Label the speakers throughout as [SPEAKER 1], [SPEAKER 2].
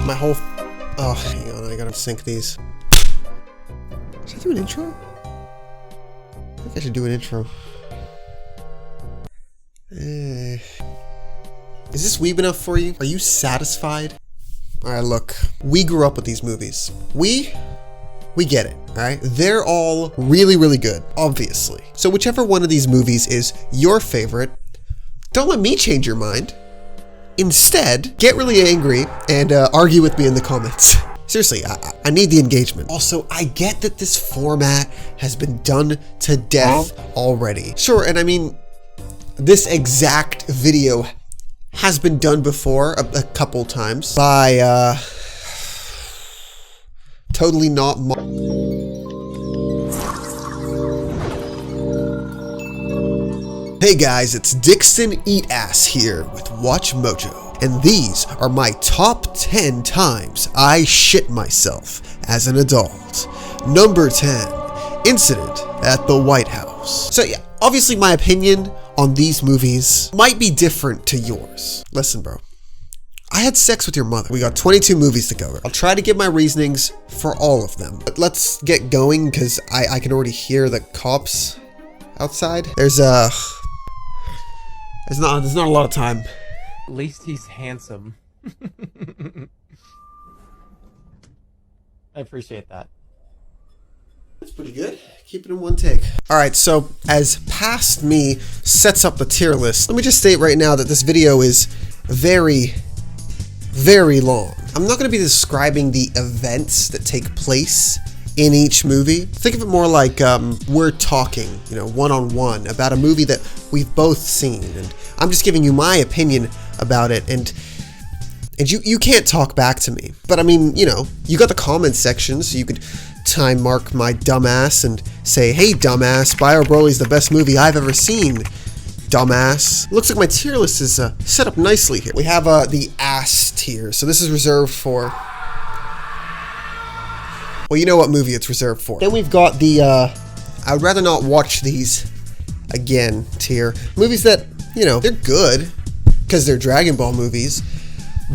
[SPEAKER 1] My whole... Oh, hang on, I gotta sync these. Should I do an intro? I think I should do an intro. Is this weeb enough for you? Are you satisfied? Alright, look. We grew up with these movies. We get it, alright? They're all really, really good, obviously. So whichever one of these movies is your favorite, don't let me change your mind. Instead, get really angry and argue with me in the comments. Seriously, I need the engagement. Also, I get that this format has been done to death already. Sure, and I mean, this exact video has been done before a couple times by, totally not Hey guys, it's Dixon Eat Ass here with Watch Mojo, and these are my top 10 times I shit myself as an adult. Number 10, Incident at the White House. So yeah, obviously my opinion on these movies might be different to yours. Listen, bro. I had sex with your mother. We got 22 movies to cover. I'll try to give my reasonings for all of them. But let's get going because I can already hear the cops outside. There's not a lot of time.
[SPEAKER 2] At least he's handsome. I appreciate that.
[SPEAKER 1] That's pretty good. Keep it in one take. All right, so as Past Me sets up the tier list, let me just state right now that this video is very, very long. I'm not going to be describing the events that take place in each movie. Think of it more like we're talking, you know, one-on-one about a movie that we've both seen, and I'm just giving you my opinion about it, and you can't talk back to me. But I mean, you know, you got the comment section, so you could time mark my dumbass and say, hey dumbass, Bio Broly's the best movie I've ever seen, dumbass. Looks like my tier list is set up nicely here. We have the ass tier, so this is reserved for, well, you know what movie it's reserved for. Then we've got the I would rather not watch these again tier. Movies that, you know, they're good because they're Dragon Ball movies,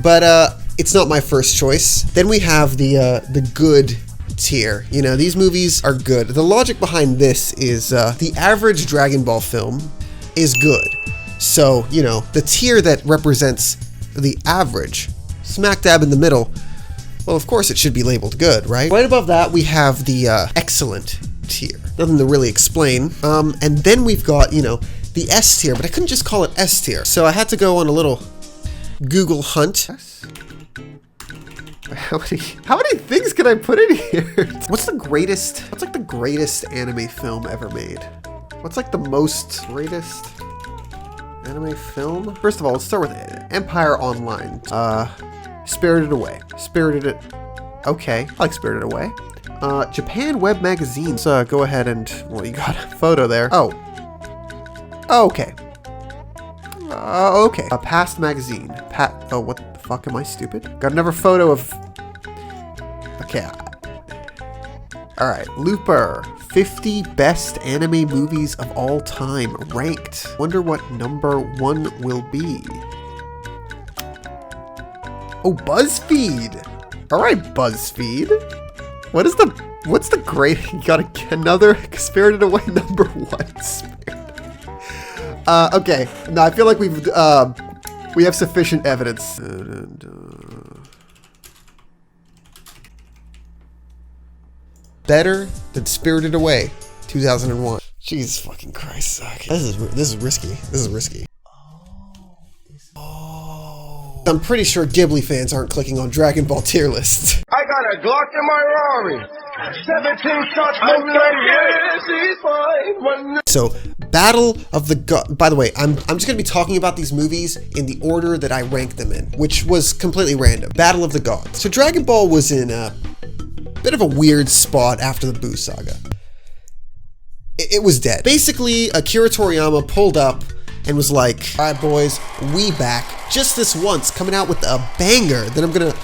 [SPEAKER 1] but it's not my first choice. Then we have the good tier. You know, these movies are good. The logic behind this is the average Dragon Ball film is good. So, you know, the tier that represents the average, smack dab in the middle, well, of course it should be labeled good, right? Right above that, we have the excellent tier. Nothing to really explain. And then we've got, you know, the S tier, but I couldn't just call it S tier. So I had to go on a little Google hunt. How many things can I put in here? What's like the greatest anime film ever made? What's like the most greatest anime film? First of all, let's start with Empire Online. Spirited Away. Okay, I like Spirited Away. Japan Web Magazine. So go ahead and, well, you got a photo there. Oh. Okay. Okay. Past Magazine. Oh, what the fuck, am I stupid? Got another photo of... Okay. Alright, Looper. 50 best anime movies of all time, ranked. Wonder what number 1 will be. Oh, BuzzFeed. Alright, BuzzFeed. What's the great... You got another Spirited Away number 1. Okay. No, I feel like we have sufficient evidence. Better than Spirited Away, 2001. Jesus fucking Christ. Okay. This is risky. This is risky. Oh. I'm pretty sure Ghibli fans aren't clicking on Dragon Ball tier lists.
[SPEAKER 3] I got a Glock in my Rari. 17 shots,
[SPEAKER 1] So, Battle of the Gods. By the way, I'm just gonna be talking about these movies in the order that I ranked them in, which was completely random. Battle of the Gods. So Dragon Ball was in a bit of a weird spot after the Buu saga. It was dead. Basically, Akira Toriyama pulled up and was like, all right, boys, we back. Just this once, coming out with a banger. Then I'm gonna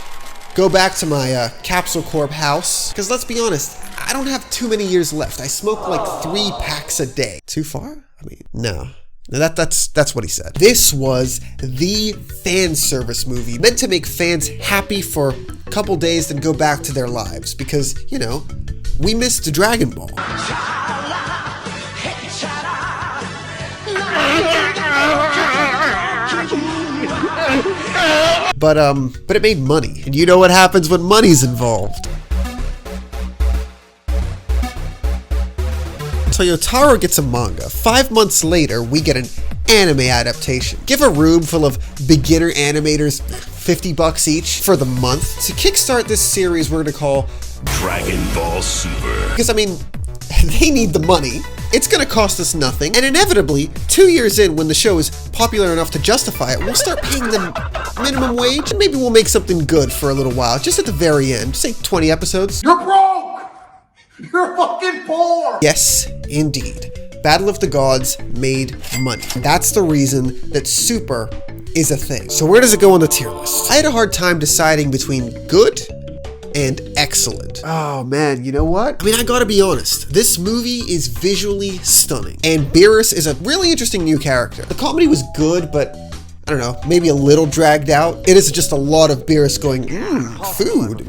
[SPEAKER 1] go back to my Capsule Corp house. Because let's be honest, I don't have too many years left. I smoke like 3 packs a day. Too far? I mean, no. Now that's what he said. This was the fan service movie meant to make fans happy for a couple days, then go back to their lives because, you know, we missed Dragon Ball. But it made money, and you know what happens when money's involved. Toyotaro gets a manga. 5 months later, we get an anime adaptation. Give a room full of beginner animators $50 each for the month to kickstart this series we're gonna call
[SPEAKER 4] Dragon Ball Super.
[SPEAKER 1] Because, I mean, they need the money. It's gonna cost us nothing, and inevitably, 2 years in, when the show is popular enough to justify it, we'll start paying them minimum wage, and maybe we'll make something good for a little while, just at the very end, say 20 episodes.
[SPEAKER 3] You're broke! You're fucking poor!
[SPEAKER 1] Yes, indeed. Battle of the Gods made money. That's the reason that Super is a thing. So where does it go on the tier list? I had a hard time deciding between good and excellent. Oh man, you know what? I mean, I gotta be honest. This movie is visually stunning, and Beerus is a really interesting new character. The comedy was good, but I don't know, maybe a little dragged out. It is just a lot of Beerus going, food,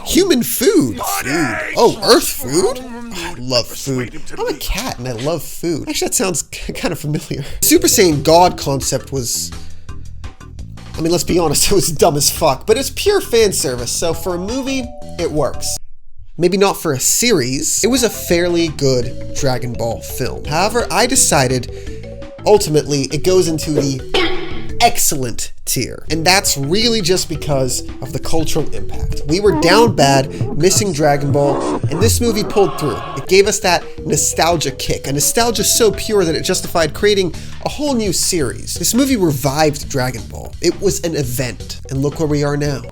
[SPEAKER 1] human food, oh, earth food? Oh, I love food. I'm a cat and I love food. Actually, that sounds kind of familiar. Super Saiyan God concept was, I mean, let's be honest, it was dumb as fuck, but it's pure fan service, so for a movie, it works. Maybe not for a series. It was a fairly good Dragon Ball film. However, I decided, ultimately, it goes into the excellent tier. And that's really just because of the cultural impact. We were down bad, missing Dragon Ball, and this movie pulled through. It gave us that nostalgia kick, a nostalgia so pure that it justified creating a whole new series. This movie revived Dragon Ball. It was an event, and look where we are now.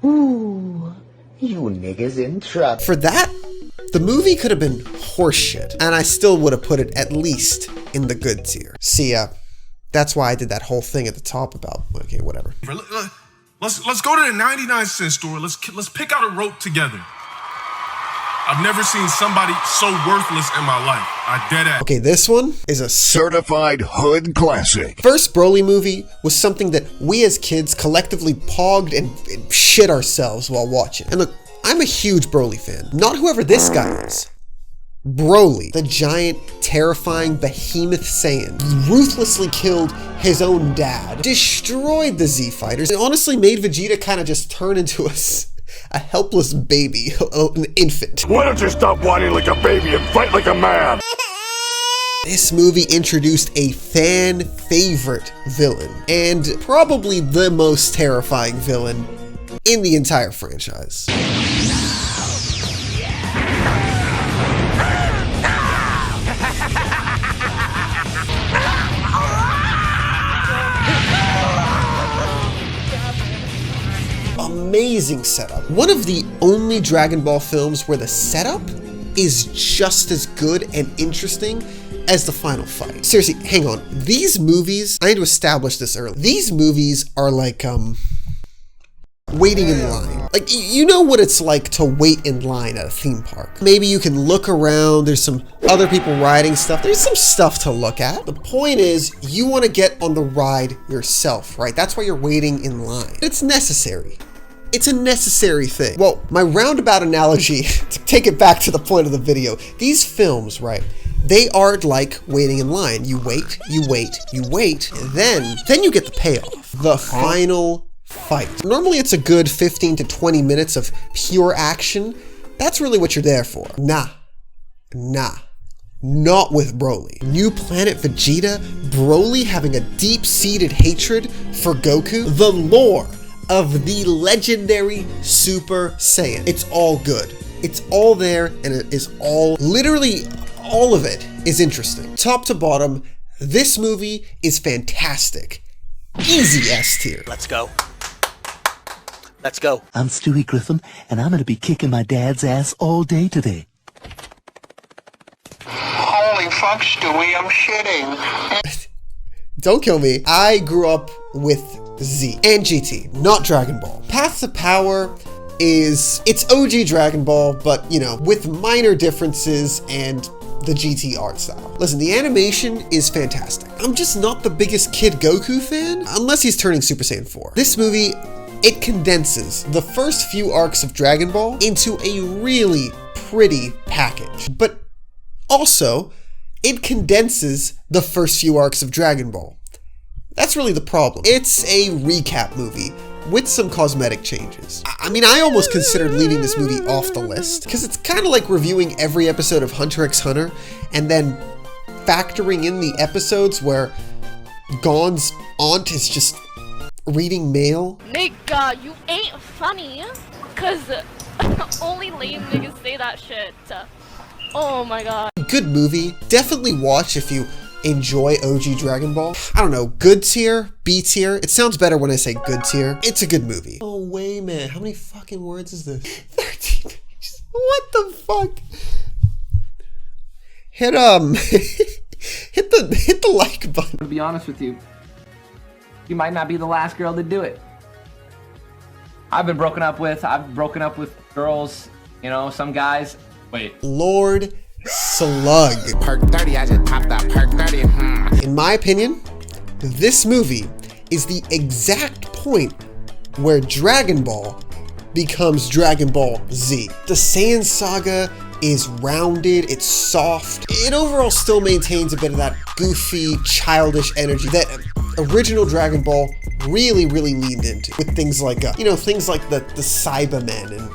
[SPEAKER 5] Ooh, you niggas in trouble.
[SPEAKER 1] For that, the movie could have been horseshit, and I still would have put it at least in the good tier. See, that's why I did that whole thing at the top about, okay, whatever.
[SPEAKER 6] Let's go to the 99-cent store. Let's pick out a rope together. I've never seen somebody so worthless in my life. I dead ass.
[SPEAKER 1] Okay, this one is a
[SPEAKER 4] Certified Hood Classic.
[SPEAKER 1] First Broly movie was something that we as kids collectively pogged and shit ourselves while watching. And look, I'm a huge Broly fan. Not whoever this guy is. Broly, the giant, terrifying behemoth Saiyan, ruthlessly killed his own dad, destroyed the Z Fighters, and honestly made Vegeta kind of just turn into a helpless baby, an infant.
[SPEAKER 4] Why don't you stop whining like a baby and fight like a man?
[SPEAKER 1] This movie introduced a fan favorite villain, and probably the most terrifying villain in the entire franchise. Amazing setup. One of the only Dragon Ball films where the setup is just as good and interesting as the final fight. Seriously, hang on. These movies, I need to establish this early. These movies are like, waiting in line. Like, you know what it's like to wait in line at a theme park. Maybe you can look around, there's some other people riding stuff, there's some stuff to look at. The point is, you want to get on the ride yourself, right? That's why you're waiting in line. It's necessary. It's a necessary thing. Well, my roundabout analogy, to take it back to the point of the video, these films, right, they are like waiting in line. You wait, you wait, you wait, and then you get the payoff. The final fight. Normally it's a good 15 to 20 minutes of pure action. That's really what you're there for. Nah. Not with Broly. New Planet Vegeta, Broly having a deep-seated hatred for Goku, the lore of the legendary Super Saiyan. It's all good. It's all there, and it is all, literally all of it is interesting. Top to bottom, this movie is fantastic. Easy S tier.
[SPEAKER 7] Let's go. Let's go.
[SPEAKER 5] I'm Stewie Griffin, and I'm gonna be kicking my dad's ass all day today.
[SPEAKER 3] Holy fuck, Stewie, I'm shitting.
[SPEAKER 1] Don't kill me. I grew up with Z and GT, not Dragon Ball. Path to Power it's OG Dragon Ball, but you know, with minor differences and the GT art style. Listen, the animation is fantastic. I'm just not the biggest Kid Goku fan, unless he's turning Super Saiyan 4. This movie, it condenses the first few arcs of Dragon Ball into a really pretty package. But also, it condenses the first few arcs of Dragon Ball. That's really the problem. It's a recap movie with some cosmetic changes. I mean, I almost considered leaving this movie off the list, because it's kind of like reviewing every episode of Hunter x Hunter and then factoring in the episodes where Gon's aunt is just reading mail.
[SPEAKER 8] Nigga, you ain't funny, cause only lame niggas say that shit. Oh my god.
[SPEAKER 1] Good movie. Definitely watch if you enjoy OG Dragon Ball. I don't know, good tier, B tier. It sounds better when I say good tier. It's a good movie. Oh, wait, man. How many fucking words is this? 13 pages. What the fuck? Hit the like button.
[SPEAKER 9] To be honest with you, you might not be the last girl to do it. I've broken up with girls, you know, some guys. Wait.
[SPEAKER 1] Lord Slug.
[SPEAKER 10] Perk 30, I just popped that perk 30.
[SPEAKER 1] In my opinion, this movie is the exact point where Dragon Ball becomes Dragon Ball Z. The Saiyan saga is rounded, it's soft. It overall still maintains a bit of that goofy, childish energy that original Dragon Ball really leaned into, with things like, things like the Cybermen and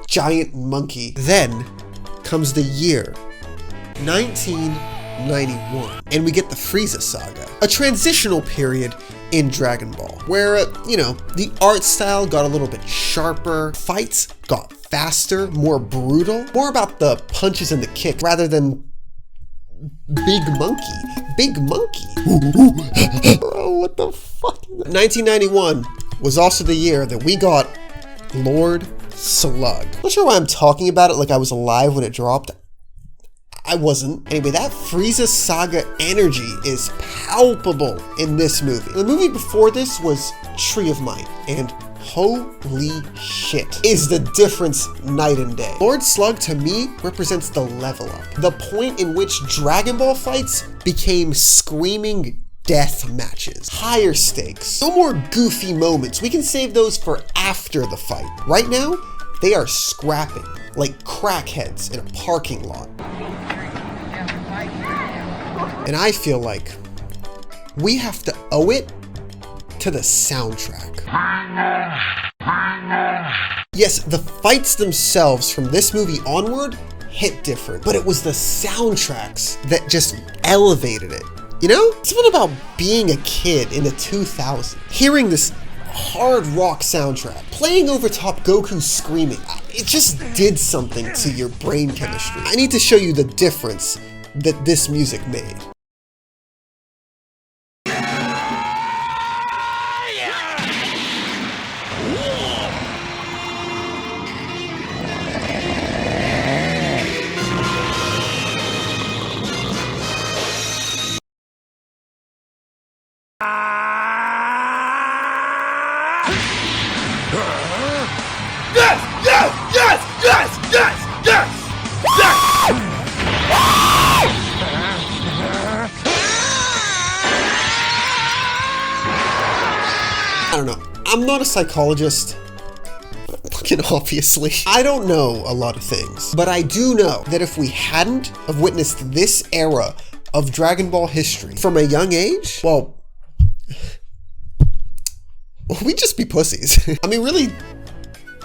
[SPEAKER 1] Giant Monkey. Then comes the year 1991, and we get the Frieza saga, a transitional period in Dragon Ball, where, the art style got a little bit sharper, fights got faster, more brutal, more about the punches and the kick rather than Big Monkey. Big Monkey. Bro, what the fuck? 1991 was also the year that we got Lord Slug. Not sure why I'm talking about it like I was alive when it dropped. I wasn't. Anyway, that Frieza saga energy is palpable in this movie. The movie before this was Tree of Might, and holy shit, is the difference night and day. Lord Slug, to me, represents the level up. The point in which Dragon Ball fights became screaming death matches. Higher stakes. No more goofy moments. We can save those for after the fight. Right now, they are scrapping like crackheads in a parking lot. And I feel like we have to owe it to the soundtrack. Yes, the fights themselves from this movie onward hit different, but it was the soundtracks that just elevated it. You know? Something about being a kid in the 2000s, hearing this hard rock soundtrack, playing over top Goku screaming, it just did something to your brain chemistry. I need to show you the difference that this music made. I don't know. I'm not a psychologist. Fucking obviously. I don't know a lot of things, but I do know that if we hadn't have witnessed this era of Dragon Ball history from a young age, well, we'd just be pussies. I mean, really,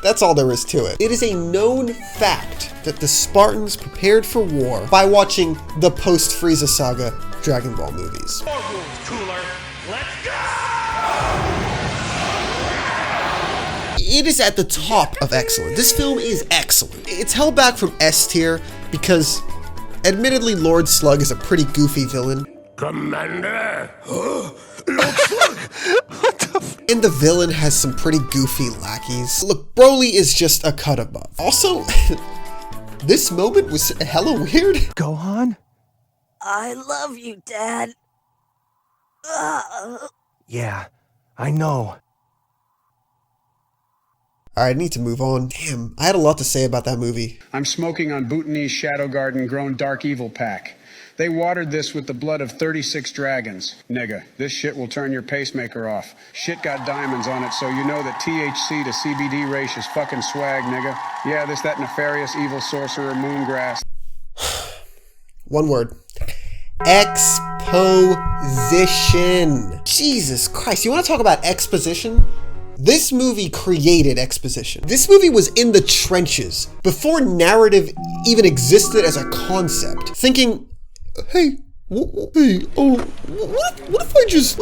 [SPEAKER 1] that's all there is to it. It is a known fact that the Spartans prepared for war by watching the post-Frieza saga Dragon Ball movies. It is at the top of excellent. This film is excellent. It's held back from S tier because, admittedly, Lord Slug is a pretty goofy villain.
[SPEAKER 4] Commander!
[SPEAKER 1] And the villain has some pretty goofy lackeys. Look, Broly is just a cut above. Also, this moment was hella weird.
[SPEAKER 5] Gohan?
[SPEAKER 11] I love you, Dad.
[SPEAKER 5] Yeah, I know.
[SPEAKER 1] Alright, I need to move on. Damn, I had a lot to say about that movie.
[SPEAKER 12] I'm smoking on Bhutanese Shadow Garden grown Dark Evil pack. They watered this with the blood of 36 dragons. Nigga, this shit will turn your pacemaker off. Shit got diamonds on it, so you know that THC to CBD ratio is fucking swag, nigga. Yeah, that nefarious evil sorcerer Moongrass.
[SPEAKER 1] One word. Exposition. Jesus Christ, you want to talk about exposition? This movie created exposition. This movie was in the trenches before narrative even existed as a concept. Thinking, hey, what if I just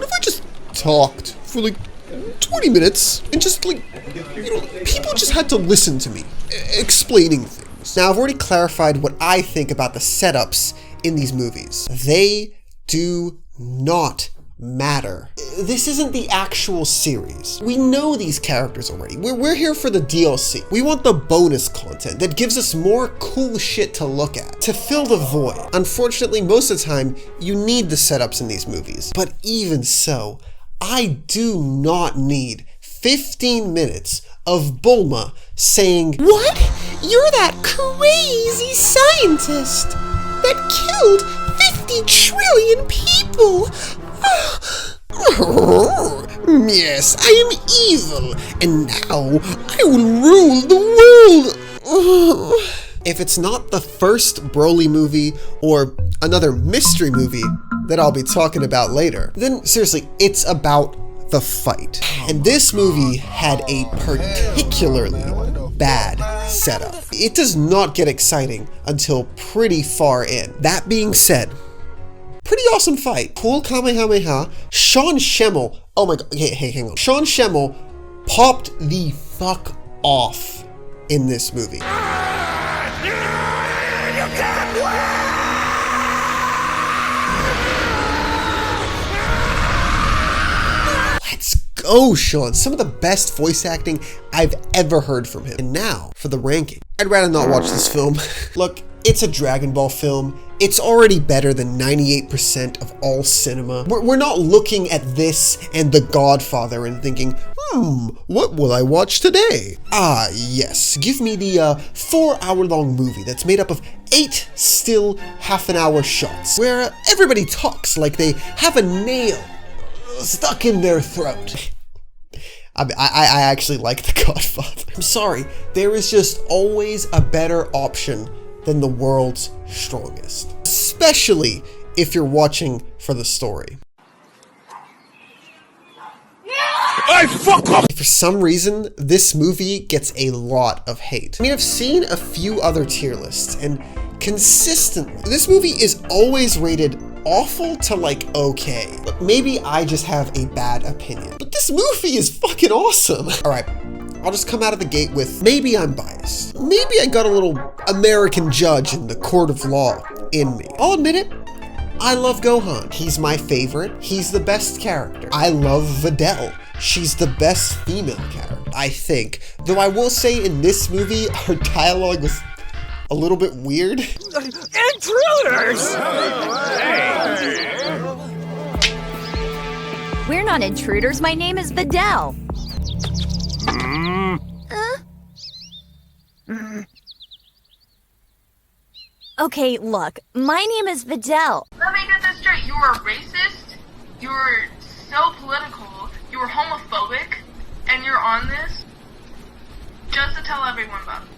[SPEAKER 1] talked for like 20 minutes and just like, people just had to listen to me explaining things. Now, I've already clarified what I think about the setups in these movies. They do not matter. This isn't the actual series. We know these characters already. We're here for the DLC. We want the bonus content that gives us more cool shit to look at, to fill the void. Unfortunately, most of the time, you need the setups in these movies. But even so, I do not need 15 minutes of Bulma saying, "What? You're that crazy scientist that killed 50 trillion people. Yes, I am evil, and now I will rule the world." If it's not the first Broly movie or another mystery movie that I'll be talking about later, then seriously, it's about the fight. And this movie had a particularly bad setup. It does not get exciting until pretty far in. That being said, pretty awesome fight. Cool Kamehameha. Sean Schemmel. Oh my god. Hey, hang on. Sean Schemmel popped the fuck off in this movie. Let's go, Sean. Some of the best voice acting I've ever heard from him. And now, for the ranking. I'd rather not watch this film. Look, it's a Dragon Ball film. It's already better than 98% of all cinema. We're not looking at this and The Godfather and thinking, what will I watch today? Ah, yes. Give me the 4-hour-long movie that's made up of 8 still half-an-hour shots, where everybody talks like they have a nail stuck in their throat. I actually like The Godfather. I'm sorry, there is just always a better option than the world's strongest. Especially if you're watching for the story. For some reason, this movie gets a lot of hate. I mean, I've seen a few other tier lists, and consistently, this movie is always rated awful to like okay. But maybe I just have a bad opinion. But this movie is fucking awesome. Alright, I'll just come out of the gate with, maybe I'm biased. Maybe I got a little American judge in the court of law in me. I'll admit it, I love Gohan. He's my favorite. He's the best character. I love Videl. She's the best female character, I think. Though I will say in this movie, her dialogue was a little bit weird.
[SPEAKER 11] Intruders! We're not intruders. My name is Videl. Okay, look, my name is Videl.
[SPEAKER 13] Let me get this straight. You were a racist, you were so political, you were homophobic, and you're on this just to tell everyone about it.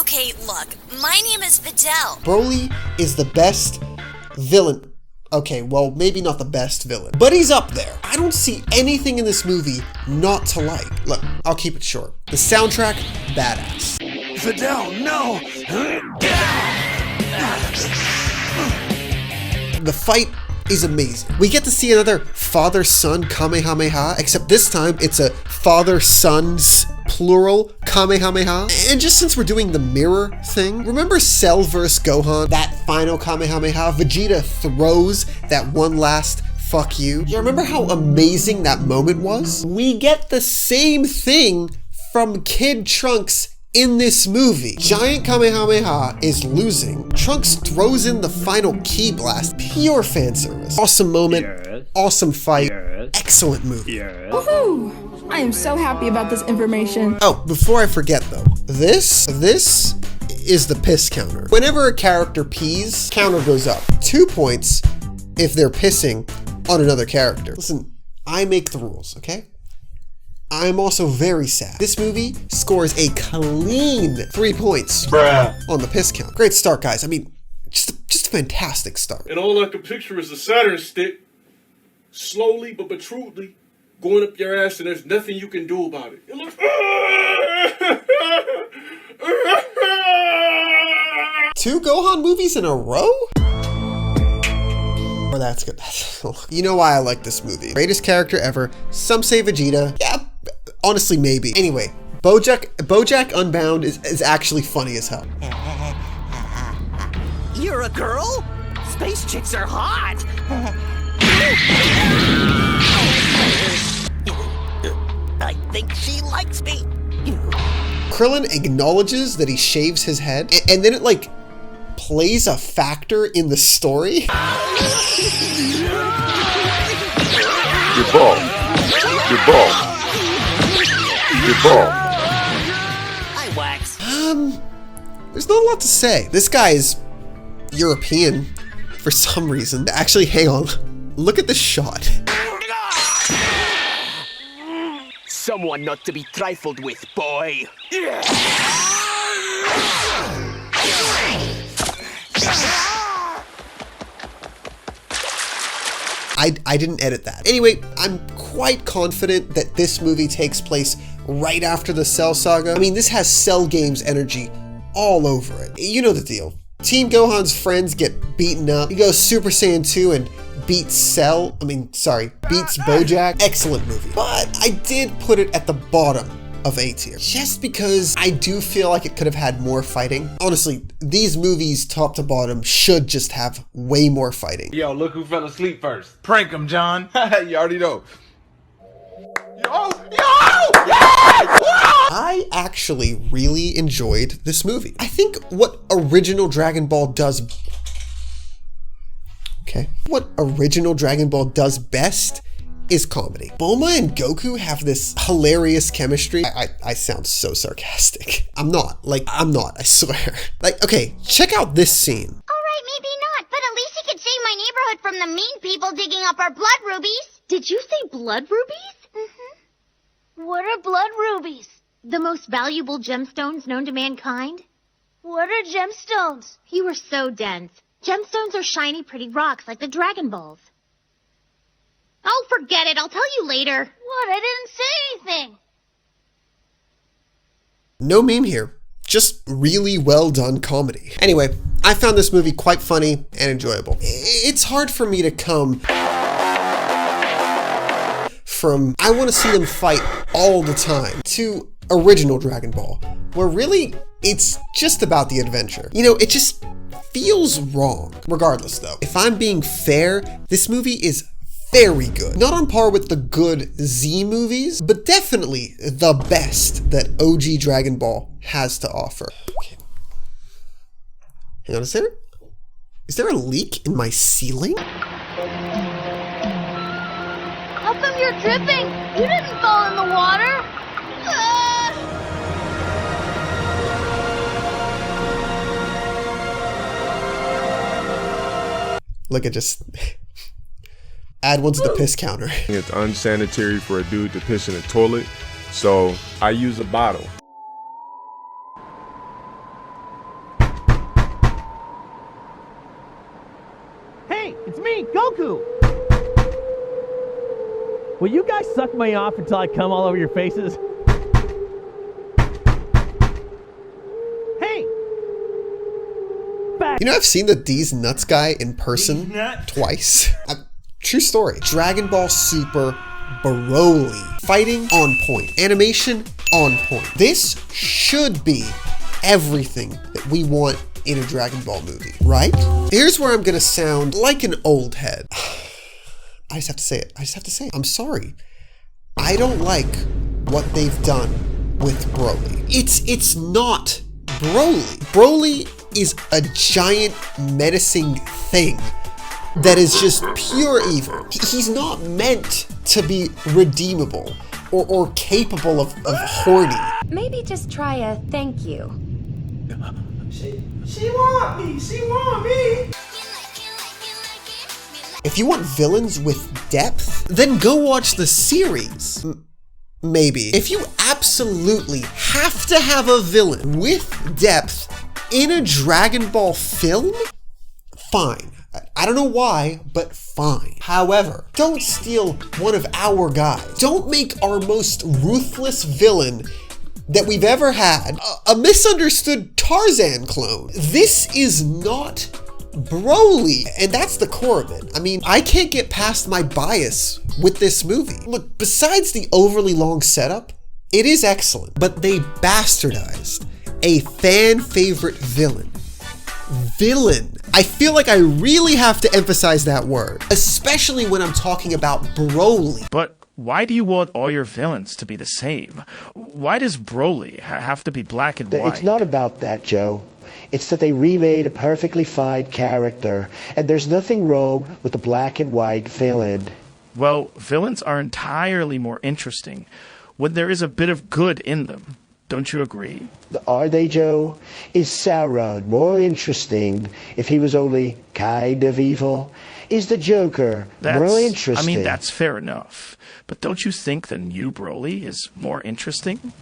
[SPEAKER 11] Okay, look, my name is Videl.
[SPEAKER 1] Broly is the best villain. Okay, well, maybe not the best villain, but he's up there. I don't see anything in this movie not to like. Look, I'll keep it short. The soundtrack, badass.
[SPEAKER 10] Videl, no!
[SPEAKER 1] The fight is amazing. We get to see another father-son Kamehameha, except this time it's a father-sons plural Kamehameha. And just since we're doing the mirror thing, remember Cell vs. Gohan? That final Kamehameha? Vegeta throws that one last fuck you. You remember how amazing that moment was? We get the same thing from Kid Trunks in this movie. Giant Kamehameha is losing. Trunks throws in the final ki blast. Pure fan service. Awesome moment. Awesome fight. Excellent movie.
[SPEAKER 13] Woohoo!
[SPEAKER 14] I am so happy about this information.
[SPEAKER 1] Oh, before I forget though, this is the piss counter. Whenever a character pees, counter goes up. 2 points if they're pissing on another character. Listen, I make the rules, okay? I'm also very sad. This movie scores a clean 3 points on the piss count. Great start, guys. I mean, just a fantastic start.
[SPEAKER 6] And all I can picture is a Saturn stick, slowly but truly, going up your ass, and there's nothing you can do about it. It looks...
[SPEAKER 1] 2 Gohan movies in a row? Oh, that's good. You know why I like this movie. Greatest character ever. Some say Vegeta. Yeah, honestly, maybe. Anyway, Bojack Unbound is actually funny as hell.
[SPEAKER 7] You're a girl? Space chicks are hot. I think she likes me.
[SPEAKER 1] Krillin acknowledges that he shaves his head, and then it like plays a factor in the story.
[SPEAKER 3] Your ball. Your ball. Your ball.
[SPEAKER 7] I wax.
[SPEAKER 1] There's not a lot to say. This guy is European for some reason. Actually, hang on. Look at this shot.
[SPEAKER 7] Someone not to be trifled with, boy.
[SPEAKER 1] I didn't edit that. Anyway, I'm quite confident that this movie takes place right after the Cell Saga. I mean, this has Cell Games energy all over it. You know the deal. Team Gohan's friends get beaten up. He goes Super Saiyan 2 and beats Bojack. Excellent movie. But I did put it at the bottom of A tier, just because I do feel like it could have had more fighting. Honestly, these movies top to bottom should just have way more fighting.
[SPEAKER 15] Yo, look who fell asleep first. Prank him, John. You already know.
[SPEAKER 1] I actually really enjoyed this movie. I think what original Dragon Ball does best is comedy. Bulma and Goku have this hilarious chemistry. I sound so sarcastic. I'm not, I swear. Like, okay, check out this scene.
[SPEAKER 16] Alright, maybe not, but at least he could save my neighborhood from the mean people digging up our blood rubies. Did you say blood rubies? Mm-hmm. What are blood rubies? The most valuable gemstones known to mankind. What are gemstones? You were so dense. Gemstones are shiny, pretty rocks like the Dragon Balls. Oh, forget it. I'll tell you later. What? I didn't say anything.
[SPEAKER 1] No meme here. Just really well done comedy. Anyway, I found this movie quite funny and enjoyable. It's hard for me to come from I want to see them fight all the time to original Dragon Ball, where really it's just about the adventure. You know, it just feels wrong. Regardless though, if I'm being fair, this movie is very good. Not on par with the good Z movies, but definitely the best that OG Dragon Ball has to offer. Okay. Hang on, is there a leak in my ceiling?
[SPEAKER 16] How come you're dripping? You didn't fall in the water.
[SPEAKER 1] Look at just add one to the piss counter.
[SPEAKER 6] It's unsanitary for a dude to piss in a toilet, so I use a bottle.
[SPEAKER 17] Hey, it's me, Goku! Will you guys suck me off until I come all over your faces? Hey! Back.
[SPEAKER 1] You know, I've seen the D's Nuts guy in person twice. True story. Dragon Ball Super Broly. Fighting on point. Animation on point. This should be everything that we want in a Dragon Ball movie, right? Here's where I'm gonna sound like an old head. I just have to say it. I'm sorry. I don't like what they've done with Broly. It's not Broly. Broly is a giant menacing thing that is just pure evil. He's not meant to be redeemable or capable of horny.
[SPEAKER 18] Maybe just try a thank you.
[SPEAKER 15] She want me. She want me.
[SPEAKER 1] If you want villains with depth, then go watch the series. Maybe. If you absolutely have to have a villain with depth in a Dragon Ball film, fine. I don't know why, but fine. However, don't steal one of our guys. Don't make our most ruthless villain that we've ever had a misunderstood Tarzan clone. This is not Broly, and that's the core of it. I mean, I can't get past my bias with this movie. Look, besides the overly long setup, it is excellent, but they bastardized a fan favorite villain. Villain. I feel like I really have to emphasize that word, especially when I'm talking about Broly.
[SPEAKER 19] But why do you want all your villains to be the same? Why does Broly have to be black and white?
[SPEAKER 20] It's not about that, Joe. It's that they remade a perfectly fine character, and there's nothing wrong with the black and white villain.
[SPEAKER 19] Well, villains are entirely more interesting when there is a bit of good in them. Don't you agree?
[SPEAKER 20] Are they, Joe? Is Sauron more interesting if he was only kind of evil? Is the Joker more interesting?
[SPEAKER 19] I mean, that's fair enough. But don't you think the new Broly is more interesting?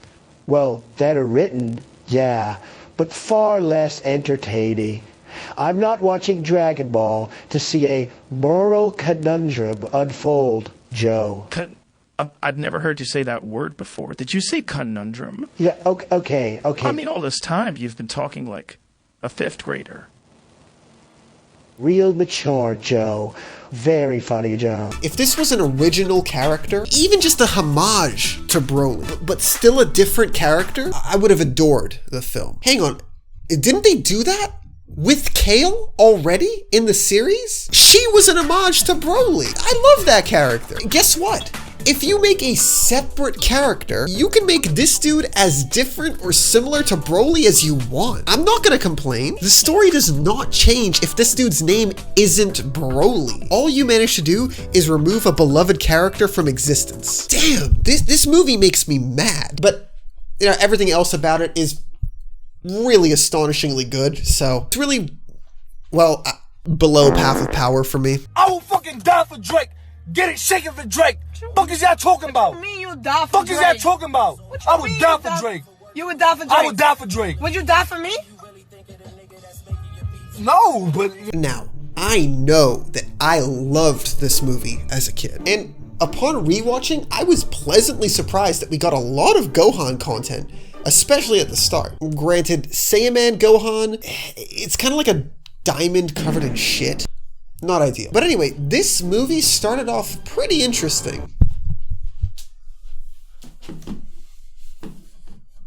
[SPEAKER 20] Well, better written, yeah, but far less entertaining. I'm not watching Dragon Ball to see a moral conundrum unfold, Joe.
[SPEAKER 19] I'd never heard you say that word before. Did you say conundrum?
[SPEAKER 20] Yeah, okay.
[SPEAKER 19] I mean, all this time you've been talking like a 5th grader.
[SPEAKER 20] Real mature, Joe. Very funny, Joe.
[SPEAKER 1] If this was an original character, even just a homage to Broly, but still a different character, I would have adored the film. Hang on, didn't they do that with Kale already in the series? She was an homage to Broly. I love that character. Guess what? If you make a separate character, you can make this dude as different or similar to Broly as you want. I'm not gonna complain. The story does not change if this dude's name isn't Broly. All you manage to do is remove a beloved character from existence. Damn, this movie makes me mad. But, you know, everything else about it is really astonishingly good. So it's really, well, below Path of Power for me.
[SPEAKER 3] I will fucking die for Drake. Get it shaking for Drake. Fuck is y'all talking about?
[SPEAKER 21] What you mean you would die for
[SPEAKER 3] Fuck
[SPEAKER 21] Drake?
[SPEAKER 3] is y'all talking about? I would die for Drake.
[SPEAKER 21] You would die for Drake?
[SPEAKER 3] I would die for Drake.
[SPEAKER 21] Would you die for me?
[SPEAKER 3] No, but...
[SPEAKER 1] Now, I know that I loved this movie as a kid. And upon rewatching, I was pleasantly surprised that we got a lot of Gohan content, especially at the start. Granted, Saiyan Gohan, it's kind of like a diamond covered in shit. Not ideal. But anyway, this movie started off pretty interesting.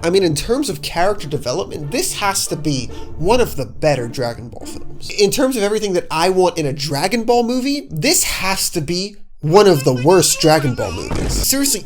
[SPEAKER 1] I mean, in terms of character development, this has to be one of the better Dragon Ball films. In terms of everything that I want in a Dragon Ball movie, this has to be one of the worst Dragon Ball movies. Seriously,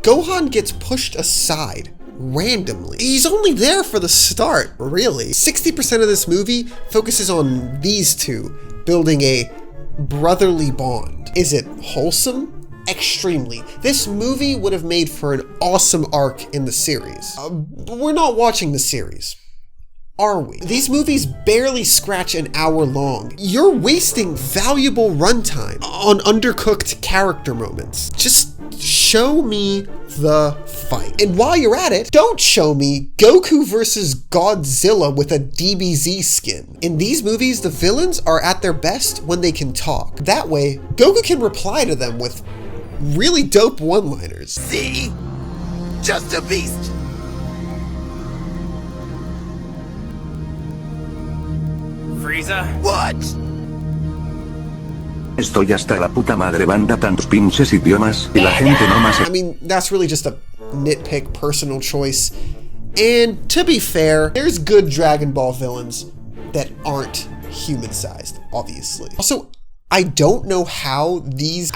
[SPEAKER 1] Gohan gets pushed aside randomly. He's only there for the start, really. 60% of this movie focuses on these two building a brotherly bond. Is it wholesome? Extremely. This movie would have made for an awesome arc in the series. We're not watching the series, are we? These movies barely scratch an hour long. You're wasting valuable runtime on undercooked character moments. Just show me the fight. And while you're at it, don't show me Goku versus Godzilla with a DBZ skin. In these movies, the villains are at their best when they can talk. That way, Goku can reply to them with really dope one-liners.
[SPEAKER 10] See? Just a beast.
[SPEAKER 3] Frieza?
[SPEAKER 10] What?
[SPEAKER 22] Estoy hasta la puta madre banda tantos pinches idiomas y la gente no más.
[SPEAKER 1] I mean, that's really just a nitpick personal choice. And to be fair, there's good Dragon Ball villains that aren't human-sized, obviously. Also, I don't know how these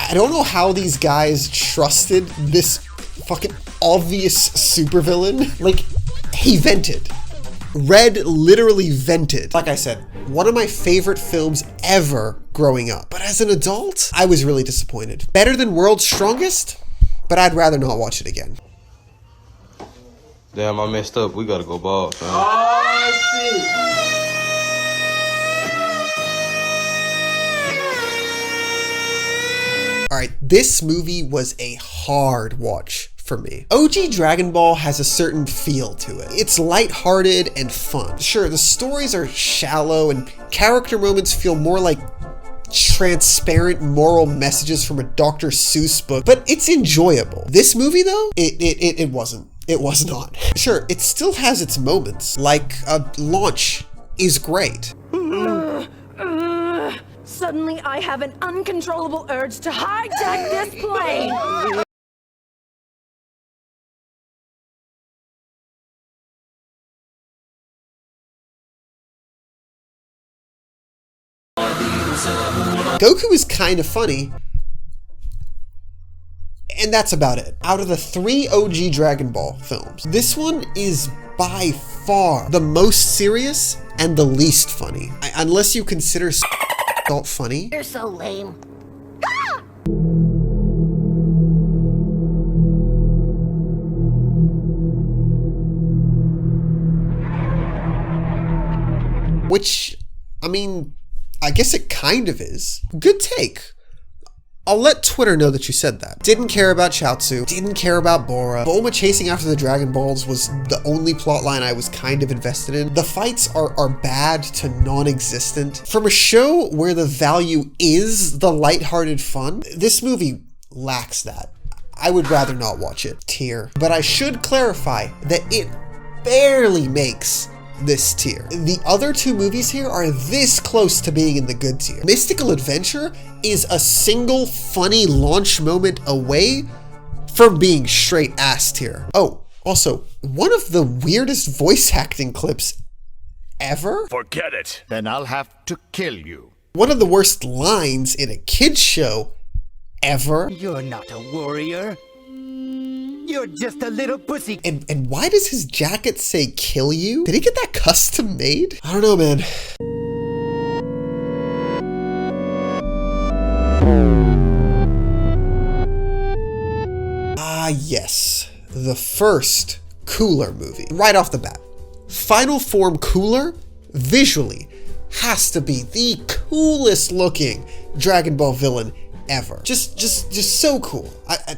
[SPEAKER 1] guys trusted this fucking obvious supervillain. Like, he vented. Red literally vented. Like I said, one of my favorite films ever growing up. But as an adult, I was really disappointed. Better than World's Strongest? but I'd rather not watch it again.
[SPEAKER 2] Damn, I messed up. We gotta go bald, fam.
[SPEAKER 15] Oh, shit.
[SPEAKER 1] Alright, this movie was a hard watch for me. OG Dragon Ball has a certain feel to it. It's lighthearted and fun. Sure, the stories are shallow and character moments feel more like transparent moral messages from a Dr. Seuss book, but it's enjoyable. This movie though, it wasn't. It was not. Sure, it still has its moments, like launch is great.
[SPEAKER 21] Suddenly I have an uncontrollable urge to hijack this plane.
[SPEAKER 1] Goku is kind of funny, and that's about it. Out of the 3 OG Dragon Ball films, this one is by far the most serious and the least funny. Unless you consider Salt funny.
[SPEAKER 16] You're so lame.
[SPEAKER 1] Which, I mean, I guess it kind of is. Good take. I'll let Twitter know that you said that. Didn't care about Chaozu, didn't care about Bora. Bulma chasing after the Dragon Balls was the only plotline I was kind of invested in. The fights are bad to non-existent. From a show where the value is the lighthearted fun, this movie lacks that. I would rather not watch it. Tier. But I should clarify that it barely makes this tier. The other 2 movies here are this close to being in the good tier. Mystical Adventure is a single funny launch moment away from being straight ass tier. Oh, also, one of the weirdest voice acting clips ever?
[SPEAKER 4] Forget it. Then I'll have to kill you.
[SPEAKER 1] One of the worst lines in a kid's show ever.
[SPEAKER 10] You're not a warrior. You're just a little pussy.
[SPEAKER 1] And why does his jacket say kill you? Did he get that custom made? I don't know, man. Ah, yes. The first Cooler movie. Right off the bat. Final Form Cooler, visually, has to be the coolest looking Dragon Ball villain ever. Just so cool.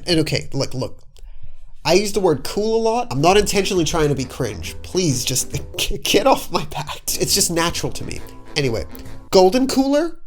[SPEAKER 1] And okay, look. I use the word cool a lot. I'm not intentionally trying to be cringe. Please just get off my back. It's just natural to me. Anyway, Golden Cooler,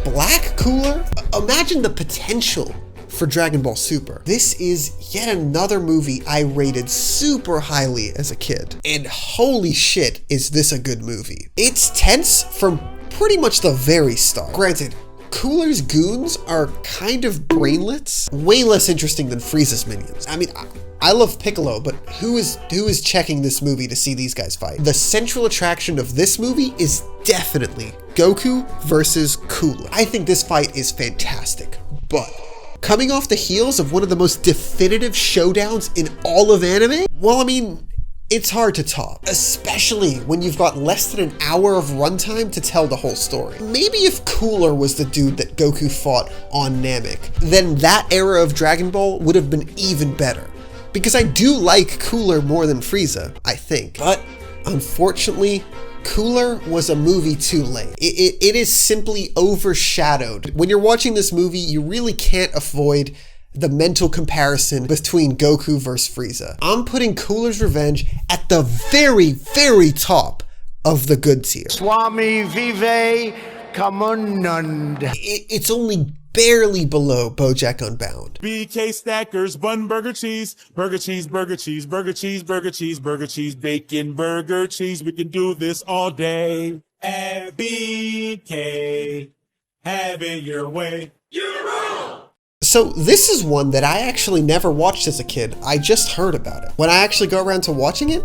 [SPEAKER 1] Black Cooler. Imagine the potential for Dragon Ball Super. This is yet another movie I rated super highly as a kid. And holy shit, is this a good movie. It's tense from pretty much the very start. Granted, Cooler's goons are kind of brainlets, way less interesting than Frieza's minions. I mean, I love Piccolo, but who is checking this movie to see these guys fight? The central attraction of this movie is definitely Goku versus Cooler. I think this fight is fantastic, but coming off the heels of one of the most definitive showdowns in all of anime, well, I mean, it's hard to top, especially when you've got less than an hour of runtime to tell the whole story. Maybe if Cooler was the dude that Goku fought on Namek, then that era of Dragon Ball would have been even better. Because I do like Cooler more than Frieza, I think. But unfortunately, Cooler was a movie too late. It is simply overshadowed. When you're watching this movie, you really can't avoid the mental comparison between Goku versus Frieza. I'm putting Cooler's Revenge at the very, very top of the good tier.
[SPEAKER 10] Swami Vive Kamunund.
[SPEAKER 1] It's only barely below Bojack Unbound.
[SPEAKER 23] BK Stackers, bun, burger, cheese, burger, cheese, burger, cheese, burger, cheese, burger, cheese, burger, cheese, bacon, burger, cheese. We can do this all day. And BK, have it your way. You're wrong.
[SPEAKER 1] So this is one that I actually never watched as a kid. I just heard about it. When I actually go around to watching it,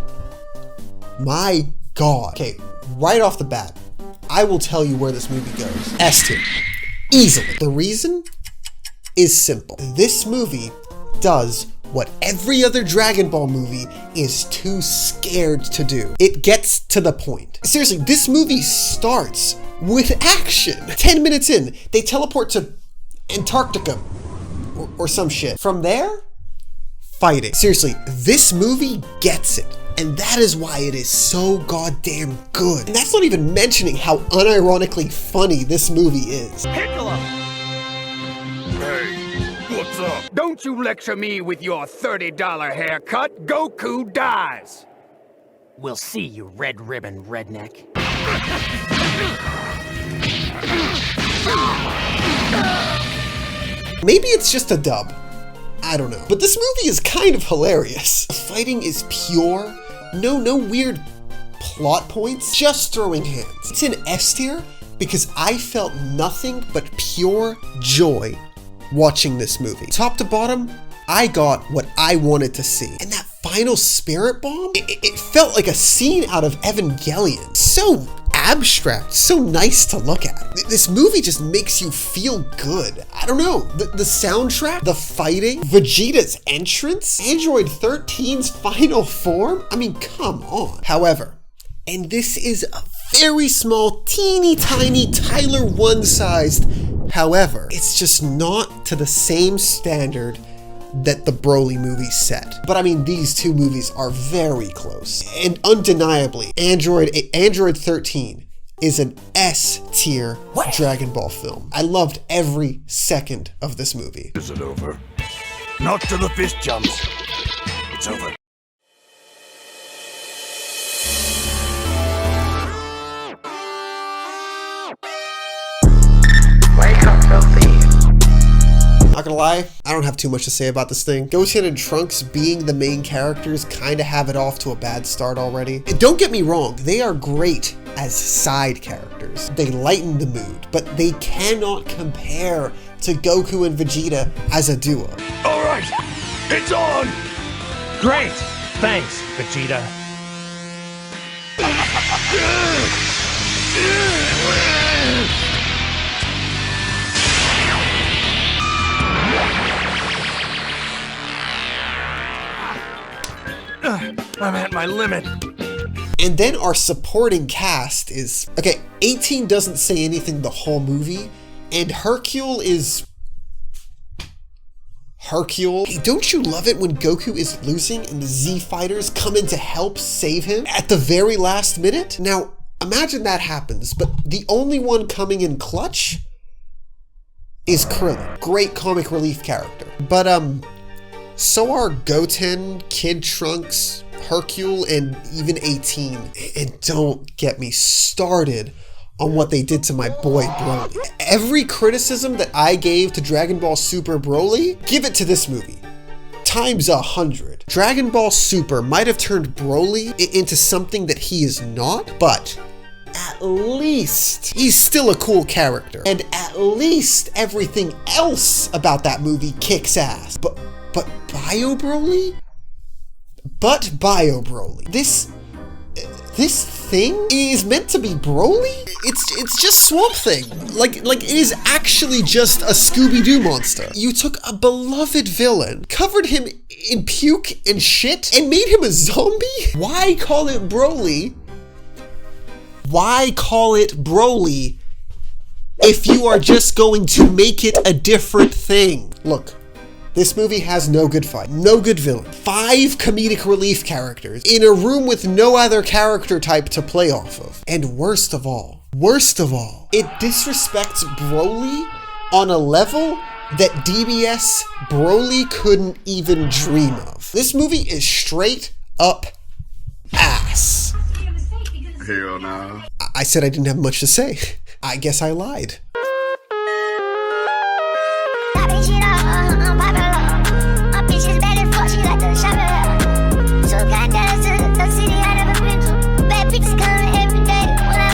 [SPEAKER 1] my God. Okay, right off the bat, I will tell you where this movie goes. S tier. Easily. The reason is simple. This movie does what every other Dragon Ball movie is too scared to do. It gets to the point. Seriously, this movie starts with action. 10 minutes in, they teleport to Antarctica or some shit. From there, fighting. Seriously, this movie gets it. And that is why it is so goddamn good. And that's not even mentioning how unironically funny this movie is.
[SPEAKER 7] Piccolo!
[SPEAKER 10] Hey, what's up? Don't you lecture me with your $30 haircut. Goku dies.
[SPEAKER 7] We'll see, you red ribbon redneck.
[SPEAKER 1] Maybe it's just a dub. I don't know. But this movie is kind of hilarious. The fighting is pure. No weird plot points. Just throwing hands. It's in S tier because I felt nothing but pure joy watching this movie. Top to bottom, I got what I wanted to see. And that final spirit bomb, it felt like a scene out of Evangelion. So abstract, so nice to look at. This movie just makes you feel good. I don't know, the soundtrack, the fighting, Vegeta's entrance, Android 13's final form, I mean, come on. However, and this is a very small, teeny tiny Tyler 1-sized, however, it's just not to the same standard that the Broly movie set. But I mean, these two movies are very close. And undeniably, Android 13 is an S tier Dragon Ball film. I loved every second of this movie.
[SPEAKER 10] Is it over? Not till the fist jumps. It's over.
[SPEAKER 1] Wake up, filthy. Not gonna lie, I don't have too much to say about this thing. Goten and Trunks being the main characters kinda have it off to a bad start already. And don't get me wrong, they are great as side characters. They lighten the mood, but they cannot compare to Goku and Vegeta as a duo.
[SPEAKER 10] All right, it's on!
[SPEAKER 17] Great! Thanks, Vegeta.
[SPEAKER 10] I'm at my limit.
[SPEAKER 1] And then our supporting cast is, okay, 18 doesn't say anything the whole movie, and Hercule is Hercule. Hey, don't you love it when Goku is losing and the Z fighters come in to help save him at the very last minute? Now, imagine that happens, but the only one coming in clutch is Krillin. Great comic relief character. But so are Goten, Kid Trunks, Hercule, and even 18. And don't get me started on what they did to my boy Broly. Every criticism that I gave to Dragon Ball Super Broly, give it to this movie. Times 100. Dragon Ball Super might have turned Broly into something that he is not, but at least he's still a cool character. And at least everything else about that movie kicks ass. But Bio Broly? But Bio Broly. This thing is meant to be Broly? It's just Swamp Thing. Like it is actually just a Scooby-Doo monster. You took a beloved villain, covered him in puke and shit, and made him a zombie? Why call it Broly? Why call it Broly if you are just going to make it a different thing? Look, this movie has no good fight, no good villain, 5 comedic relief characters in a room with no other character type to play off of. And worst of all, it disrespects Broly on a level that DBS Broly couldn't even dream of. This movie is straight up ass.
[SPEAKER 10] Hell no.
[SPEAKER 1] I said I didn't have much to say. I guess I lied.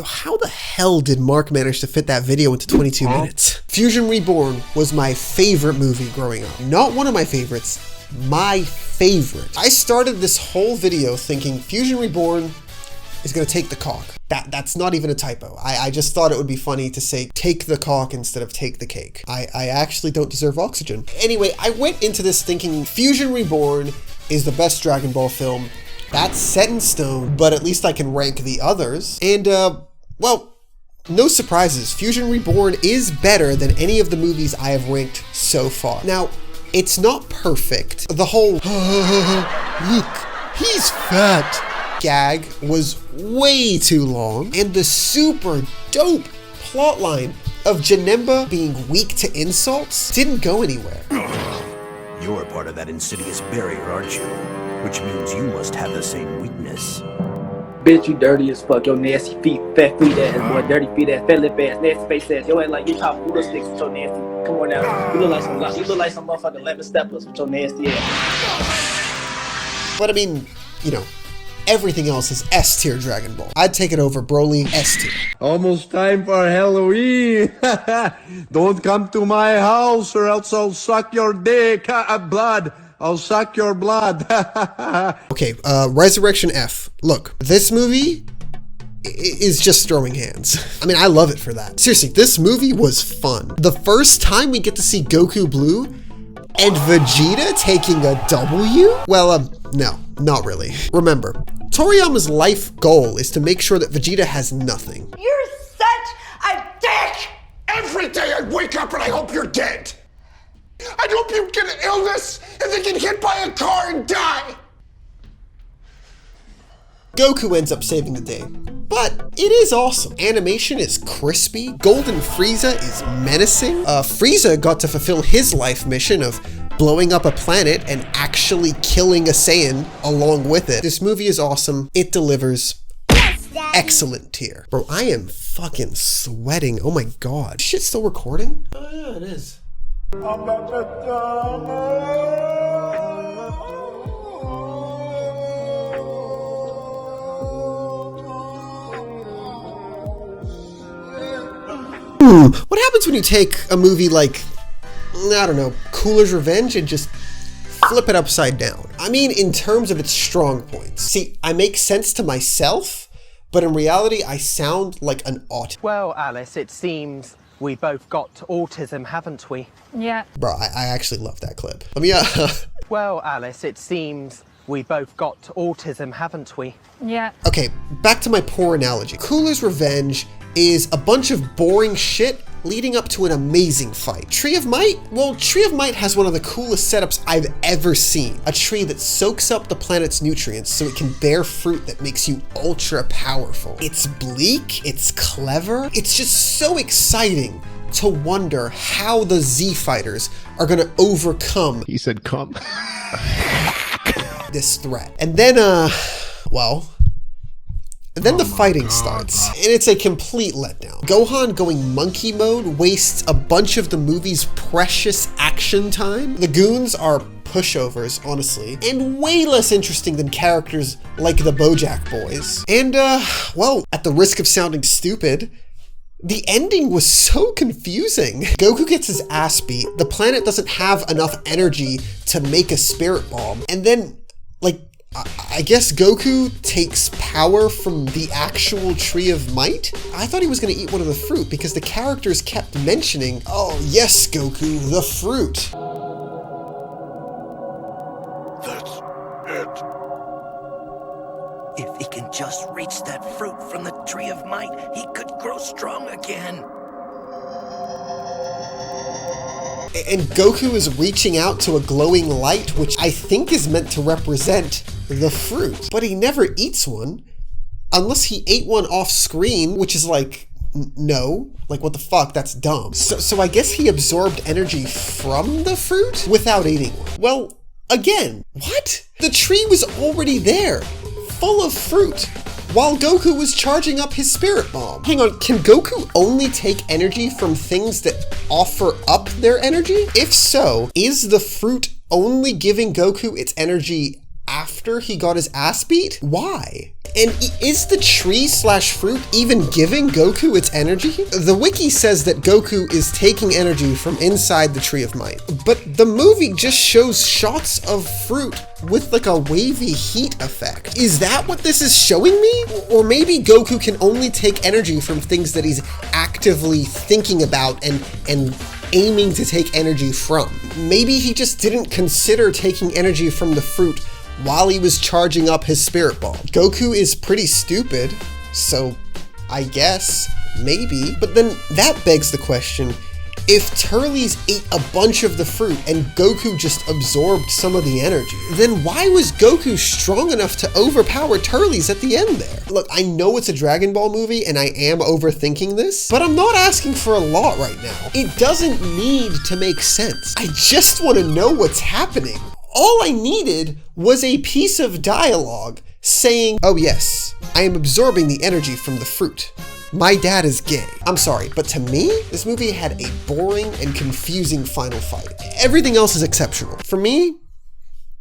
[SPEAKER 1] How the hell did Mark manage to fit that video into 22 minutes? Fusion Reborn was my favorite movie growing up. Not one of my favorites, my favorite. I started this whole video thinking Fusion Reborn is gonna take the cock. That's not even a typo. I just thought it would be funny to say take the cock instead of take the cake. I actually don't deserve oxygen. Anyway, I went into this thinking Fusion Reborn is the best Dragon Ball film. That's set in stone, but at least I can rank the others. And well, no surprises. Fusion Reborn is better than any of the movies I have ranked so far. Now, It's not perfect. The whole, look, he's fat gag was way too long, and the super dope plotline of Janemba being weak to insults didn't go anywhere.
[SPEAKER 5] You're part of that insidious barrier, aren't you? Which means you must have the same weakness.
[SPEAKER 8] Bitch, you dirty as fuck. Your nasty feet, fat feet ass, boy, dirty feet ass, fat lip ass, nasty face ass. Yo, ain't like you top poodle sticks with your nasty. Come on now. You look like some motherfucking lemon steppers with your nasty ass.
[SPEAKER 1] But I mean, you know, everything else is S tier Dragon Ball. I'd take it over Broly, S tier.
[SPEAKER 9] Almost time for Halloween. Don't come to my house or else I'll suck your dick. Blood. I'll suck your blood.
[SPEAKER 1] Okay, Resurrection F. Look, this movie is just throwing hands. I mean, I love it for that. Seriously, this movie was fun. The first time we get to see Goku Blue and Vegeta taking a W? Well, no, not really. Remember, Toriyama's life goal is to make sure that Vegeta has nothing.
[SPEAKER 21] You're such a dick!
[SPEAKER 10] Every day I wake up and I hope you're dead. I hope you get an illness and then get hit by a car and die.
[SPEAKER 1] Goku ends up saving the day, but it is awesome. Animation is crispy. Golden Frieza is menacing. Frieza got to fulfill his life mission of blowing up a planet and actually killing a Saiyan along with it. This movie is awesome. It delivers. Excellent tier. Bro, I am fucking sweating. Oh my god. Shit's still recording? Oh yeah, it is. What happens when you take a movie like, I don't know, Cooler's Revenge and just flip it upside down? I mean, in terms of its strong points. See, I make sense to myself, but in reality, I sound like an autist.
[SPEAKER 24] Well, Alice, it seems we both got autism, haven't we?
[SPEAKER 21] Yeah.
[SPEAKER 1] Bro, I actually love that clip. Let me,
[SPEAKER 24] Well, Alice, it seems we both got autism, haven't we?
[SPEAKER 21] Yeah.
[SPEAKER 1] Okay, back to my poor analogy. Cooler's Revenge is a bunch of boring shit leading up to an amazing fight. Tree of Might? Well, Tree of Might has one of the coolest setups I've ever seen. A tree that soaks up the planet's nutrients so it can bear fruit that makes you ultra powerful. It's bleak, it's clever, it's just so exciting to wonder how the Z fighters are gonna overcome.
[SPEAKER 25] He said come.
[SPEAKER 1] This threat. And then, and then the fighting starts, and it's a complete letdown. Gohan going monkey mode wastes a bunch of the movie's precious action time. The goons are pushovers, honestly, and way less interesting than characters like the Bojack boys. And, well, at the risk of sounding stupid, the ending was so confusing. Goku gets his ass beat, the planet doesn't have enough energy to make a spirit bomb, and then, like, I guess Goku takes power from the actual Tree of Might? I thought he was gonna eat one of the fruit because the characters kept mentioning, oh yes, Goku, the fruit.
[SPEAKER 5] That's it. If he can just reach that fruit from the Tree of Might, he could grow strong again.
[SPEAKER 1] And Goku is reaching out to a glowing light, which I think is meant to represent the fruit. But he never eats one, unless he ate one off screen, which is like, no. Like, what the fuck? That's dumb. So I guess he absorbed energy from the fruit without eating one. Well, again, what? The tree was already there, full of fruit, while Goku was charging up his spirit bomb. Hang on, can Goku only take energy from things that offer up their energy? If so, is the fruit only giving Goku its energy after he got his ass beat? Why? And is the tree/fruit even giving Goku its energy? The wiki says that Goku is taking energy from inside the Tree of Might, but the movie just shows shots of fruit with like a wavy heat effect. Is that what this is showing me? Or maybe Goku can only take energy from things that he's actively thinking about and aiming to take energy from. Maybe he just didn't consider taking energy from the fruit while he was charging up his spirit bomb. Goku is pretty stupid, so I guess, maybe. But then that begs the question, If Turles ate a bunch of the fruit and Goku just absorbed some of the energy, then why was Goku strong enough to overpower Turles at the end there? Look, I know it's a Dragon Ball movie and I am overthinking this, but I'm not asking for a lot right now. It doesn't need to make sense. I just want to know what's happening. All I needed was a piece of dialogue saying, oh yes, I am absorbing the energy from the fruit. My dad is gay. I'm sorry, but to me, this movie had a boring and confusing final fight. Everything else is exceptional. For me,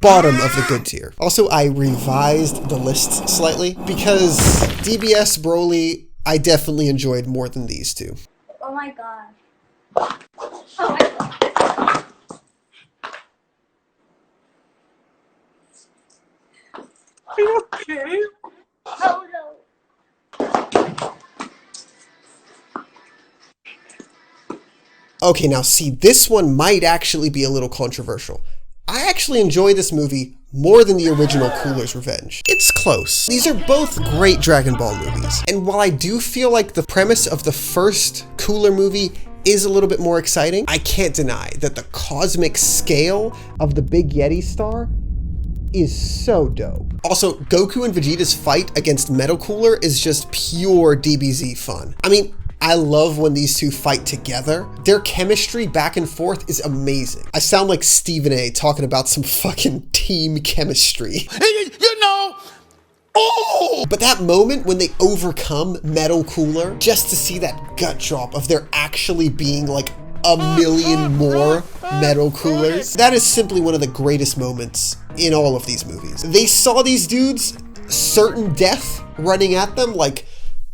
[SPEAKER 1] bottom of the good tier. Also, I revised the list slightly because DBS, Broly, I definitely enjoyed more than these two.
[SPEAKER 16] Oh my god. Oh my god.
[SPEAKER 3] Are you okay?
[SPEAKER 16] Oh no.
[SPEAKER 1] Okay, now see, this one might actually be a little controversial. I actually enjoy this movie more than the original Cooler's Revenge. It's close. These are both great Dragon Ball movies. And while I do feel like the premise of the first Cooler movie is a little bit more exciting, I can't deny that the cosmic scale of the Big Yeti star is so dope. Also, Goku and Vegeta's fight against Metal Cooler is just pure DBZ fun. I mean, I love when these two fight together. Their chemistry back and forth is amazing. I sound like Stephen A talking about some fucking team chemistry.
[SPEAKER 3] You know, oh!
[SPEAKER 1] But that moment when they overcome Metal Cooler, just to see that gut drop of there actually being like a million more Metal Coolers, that is simply one of the greatest moments in all of these movies. They saw these dudes, certain death running at them, like,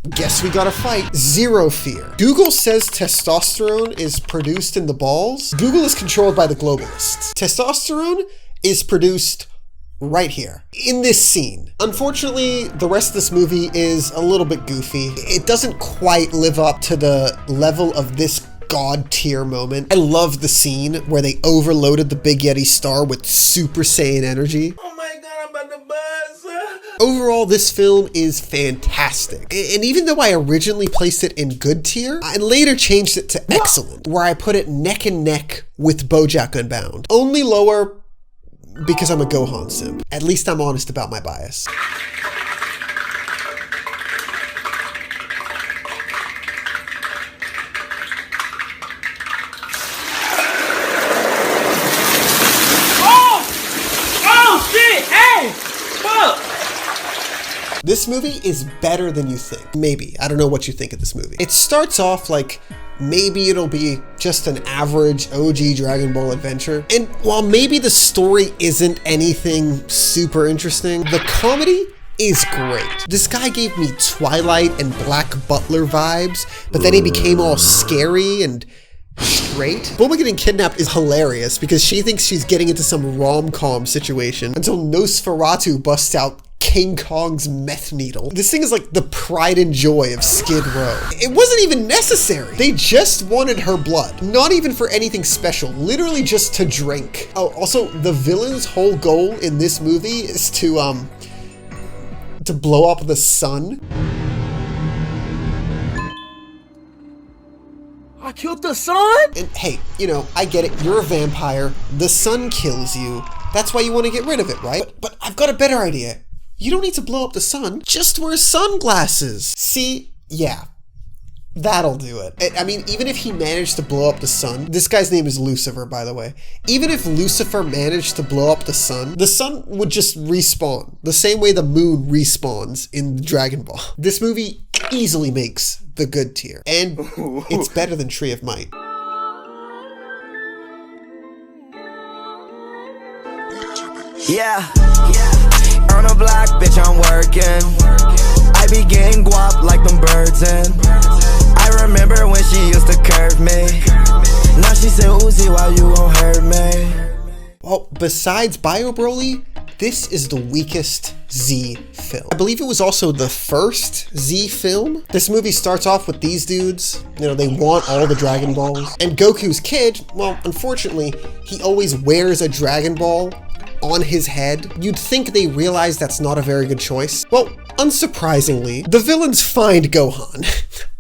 [SPEAKER 1] guess we gotta fight. Zero fear. Google says testosterone is produced in the balls. Google is controlled by the globalists. Testosterone is produced right here, in this scene. Unfortunately, the rest of this movie is a little bit goofy. It doesn't quite live up to the level of this god tier moment. I love the scene where they overloaded the Big Yeti star with Super Saiyan energy.
[SPEAKER 3] Oh my god, I'm about to buzz.
[SPEAKER 1] Overall, this film is fantastic. And even though I originally placed it in good tier, I later changed it to excellent, where I put it neck and neck with Bojack Unbound. Only lower because I'm a Gohan simp. At least I'm honest about my bias. This movie is better than you think. Maybe. I don't know what you think of this movie. It starts off like maybe it'll be just an average OG Dragon Ball adventure. And while maybe the story isn't anything super interesting, the comedy is great. This guy gave me Twilight and Black Butler vibes, but then he became all scary and straight. Bulma getting kidnapped is hilarious because she thinks she's getting into some rom-com situation until Nosferatu busts out King Kong's meth needle. This thing is like the pride and joy of Skid Row. It wasn't even necessary. They just wanted her blood. Not even for anything special, literally just to drink. Oh, also, the villain's whole goal in this movie is to blow up the sun.
[SPEAKER 3] I killed the sun?
[SPEAKER 1] And hey, you know, I get it. You're a vampire. The sun kills you. That's why you want to get rid of it, right? But I've got a better idea. You don't need to blow up the sun. Just wear sunglasses. See? Yeah. That'll do it. I mean, even if he managed to blow up the sun, this guy's name is Lucifer, by the way. Even if Lucifer managed to blow up the sun would just respawn. The same way the moon respawns in Dragon Ball. This movie easily makes the good tier. And it's better than Tree of Might.
[SPEAKER 11] Yeah. On a block, bitch, I'm working. I be getting guap like them birds in. I remember when she used to curve me. Now she said, Uzi, why you won't hurt me?
[SPEAKER 1] Well, besides Bio Broly, this is the weakest Z film. I believe it was also the first Z film. This movie starts off with these dudes. You know, they want all the Dragon Balls. And Goku's kid, well, unfortunately, he always wears a Dragon Ball on his head. You'd think they realize that's not a very good choice. Well, unsurprisingly, the villains find Gohan.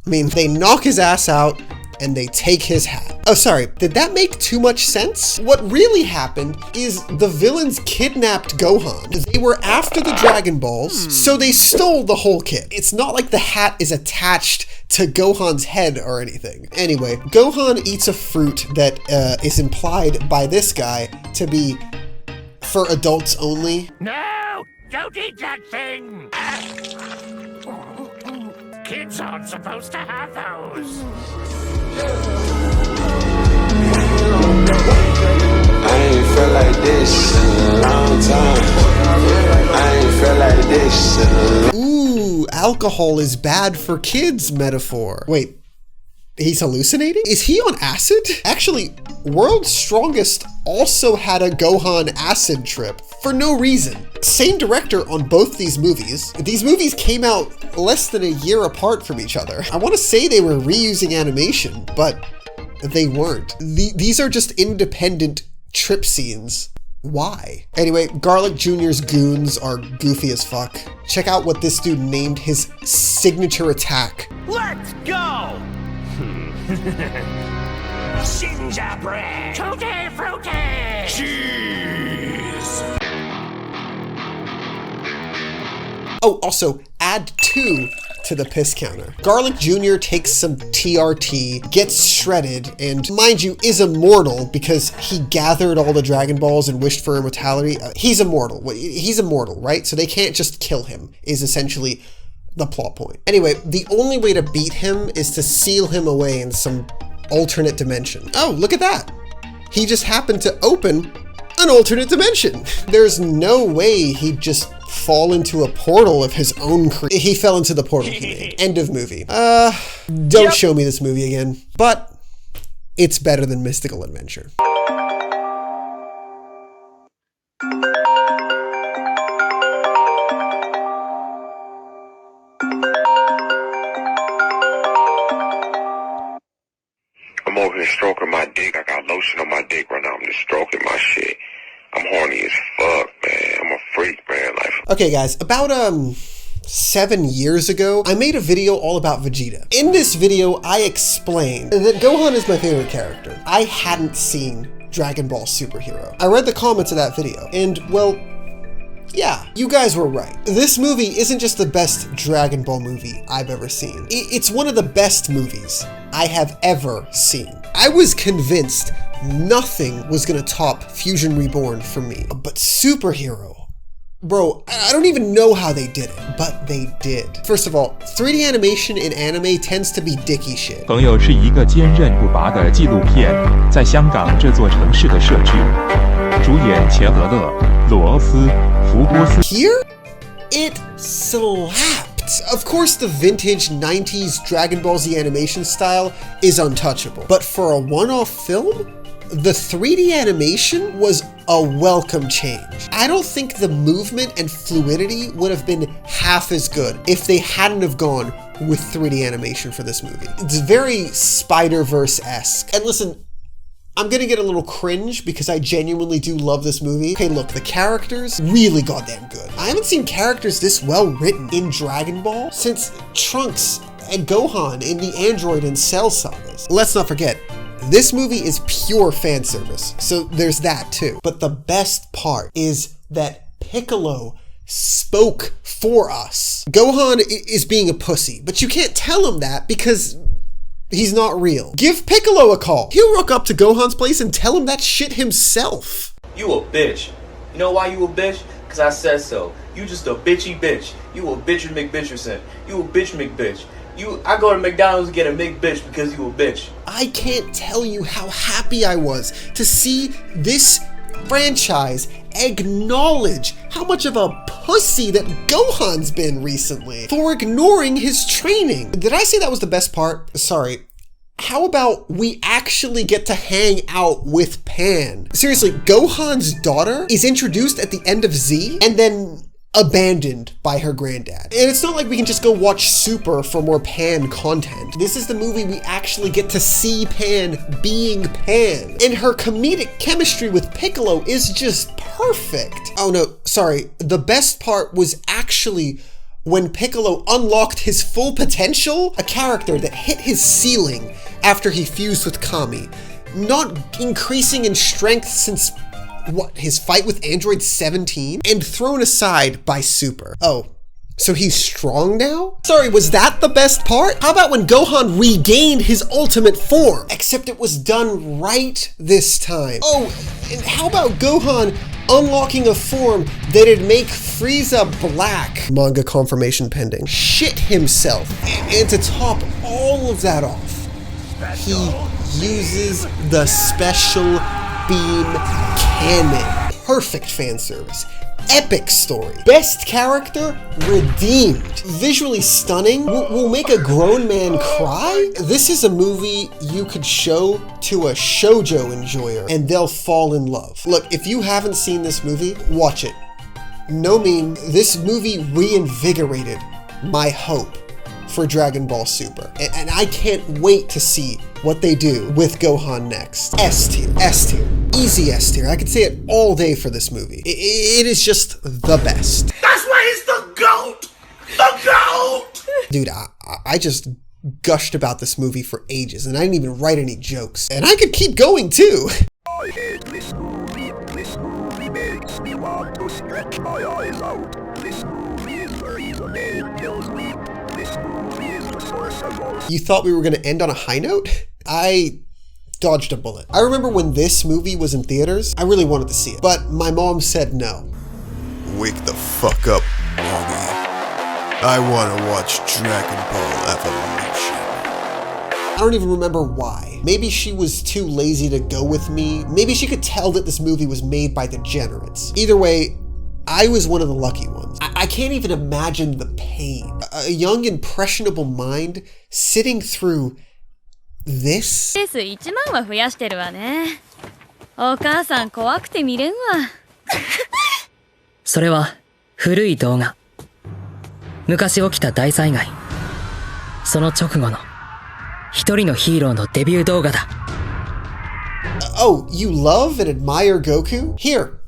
[SPEAKER 1] I mean, they knock his ass out, and they take his hat. Oh, sorry, did that make too much sense? What really happened is the villains kidnapped Gohan. They were after the Dragon Balls, so they stole the whole kit. It's not like the hat is attached to Gohan's head or anything. Anyway, Gohan eats a fruit that is implied by this guy to be for adults only.
[SPEAKER 6] No! Don't eat that thing! Kids aren't supposed to have those.
[SPEAKER 12] I ain't felt like this in a long time. I ain't felt like this in a
[SPEAKER 1] Ooh, alcohol is bad for kids metaphor. Wait, he's hallucinating? Is he on acid? Actually, World's Strongest also had a Gohan acid trip for no reason. Same director on both these movies. These movies came out less than a year apart from each other. I want to say they were reusing animation, but they weren't. These are just independent trip scenes. Why? Anyway, Garlic Jr.'s goons are goofy as fuck. Check out what this dude named his signature attack.
[SPEAKER 6] Let's go! Gingerbread! Tutti frutti! Cheese!
[SPEAKER 1] Oh, also, add 2 to the piss counter. Garlic Jr. takes some TRT, gets shredded, and mind you, is immortal because he gathered all the Dragon Balls and wished for immortality. He's immortal. He's immortal, right? So they can't just kill him, is essentially the plot point. Anyway, the only way to beat him is to seal him away in some alternate dimension. Oh, look at that. He just happened to open an alternate dimension. There's no way he'd just fall into a portal of his own he fell into the portal he made. End of movie. Don't show me this movie again. But it's better than Mystical Adventure.
[SPEAKER 12] I'm over here stroking my dick. I got lotion on my dick right now. I'm just stroking my shit. I'm horny as fuck, man. I'm a freak, man.
[SPEAKER 1] Okay, guys, about 7 years ago, I made a video all about Vegeta. In this video, I explained that Gohan is my favorite character. I hadn't seen Dragon Ball Superhero. I read the comments of that video, and well, yeah, you guys were right. This movie isn't just the best Dragon Ball movie I've ever seen. It's one of the best movies I have ever seen. I was convinced nothing was gonna top Fusion Reborn for me. But Superhero, bro, I don't even know how they did it, but they did. First of all, 3D animation in anime tends to be dicky shit.
[SPEAKER 13] 朋友是一个坚韧不拔的纪录片，在香港这座城市的设置，主演钱德勒、罗斯、福波斯。
[SPEAKER 1] Here, it slapped. Of course, the vintage 90s Dragon Ball Z animation style is untouchable, but for a one-off film, the 3D animation was a welcome change. I don't think the movement and fluidity would have been half as good if they hadn't have gone with 3D animation for this movie. It's very Spider-Verse-esque. And listen, I'm gonna get a little cringe because I genuinely do love this movie. Okay, look, the characters, really goddamn good. I haven't seen characters this well written in Dragon Ball since Trunks and Gohan in the Android and Cell sagas. Let's not forget, this movie is pure fan service, so there's that too. But the best part is that Piccolo spoke for us. Gohan is being a pussy, but you can't tell him that because he's not real. Give Piccolo a call. He'll rock up to Gohan's place and tell him that shit himself.
[SPEAKER 14] You a bitch. You know why you a bitch? Cause I said so. You just a bitchy bitch. You a bitch McBitcherson. You a bitch McBitch. I go to McDonald's and get a McBitch because you a bitch.
[SPEAKER 1] I can't tell you how happy I was to see this franchise acknowledge how much of a pussy that Gohan's been recently for ignoring his training. Did I say that was the best part? Sorry. How about we actually get to hang out with Pan? Seriously, Gohan's daughter is introduced at the end of Z and then abandoned by her granddad. And it's not like we can just go watch Super for more Pan content. This is the movie we actually get to see Pan being Pan. And her comedic chemistry with Piccolo is just perfect. Oh no, sorry. The best part was actually when Piccolo unlocked his full potential, a character that hit his ceiling after he fused with Kami, not increasing in strength since, what, his fight with Android 17? And thrown aside by Super. Oh, so he's strong now? Sorry, was that the best part? How about when Gohan regained his ultimate form? Except it was done right this time. Oh, and how about Gohan unlocking a form that'd make Frieza black? Manga confirmation pending. Shit himself. And to top all of that off, he uses the special beam cannon. Perfect fan service. Epic story. Best character, redeemed. Visually stunning, will make a grown man cry. This is a movie you could show to a shoujo enjoyer and they'll fall in love. Look, if you haven't seen this movie, watch it. No meme, this movie reinvigorated my hope for Dragon Ball Super. And I can't wait to see what they do with Gohan next. S tier, S tier, easy S tier. I could say it all day for this movie. It is just the best.
[SPEAKER 6] That's why he's the GOAT! The GOAT!
[SPEAKER 1] Dude, I just gushed about this movie for ages and I didn't even write any jokes. And I could keep going too.
[SPEAKER 6] I hate this movie. This movie makes me want to stretch my eyes out. This movie is the reason it kills me. This movie is the source of all.
[SPEAKER 1] You thought we were gonna end on a high note? I dodged a bullet. I remember when this movie was in theaters, I really wanted to see it, but my mom said no.
[SPEAKER 10] Wake the fuck up, Mommy. I wanna watch Dragon Ball Evolution.
[SPEAKER 1] I don't even remember why. Maybe she was too lazy to go with me. Maybe she could tell that this movie was made by degenerates. Either way, I was one of the lucky ones. I can't even imagine the pain. A young, impressionable mind sitting through this?
[SPEAKER 18] 1万は増やしてるわね。お母さん怖くて見れんわ。
[SPEAKER 19] それは古い動画。昔起きた大災害。その直後の一人のヒーローのデビュー動画だ。
[SPEAKER 1] Oh, you love and admire Goku? Here,